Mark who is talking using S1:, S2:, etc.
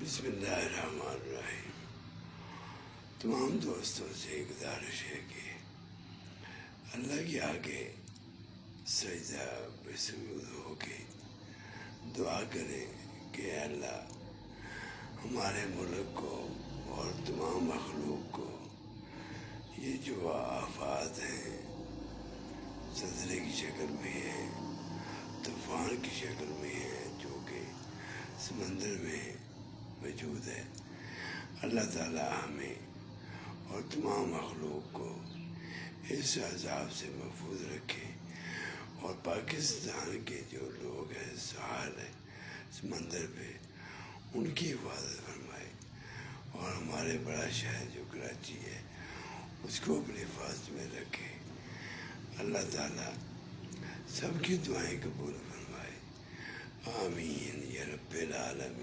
S1: بسم اللہ الرحمن الرحیم۔ تمام دوستوں سے گزارش ہے کہ اللہ کے آگے سجدہ بسجود ہو کے دعا کریں کہ اے اللہ ہمارے ملک کو اور تمام مخلوق کو یہ جو آفات ہیں، زلزلے کی شکل میں ہیں، طوفان کی شکل میں ہیں، جو کہ سمندر میں موجود ہے، اللہ تعالیٰ ہمیں اور تمام مخلوق کو اس عذاب سے محفوظ رکھے، اور پاکستان کے جو لوگ ہیں ساحل ہے سمندر پہ، ان کی حفاظت فرمائے، اور ہمارے بڑا شہر جو کراچی ہے اس کو اپنی حفاظت میں رکھے۔ اللہ تعالیٰ سب کی دعائیں قبول فرمائے، آمین یا رب العالمین۔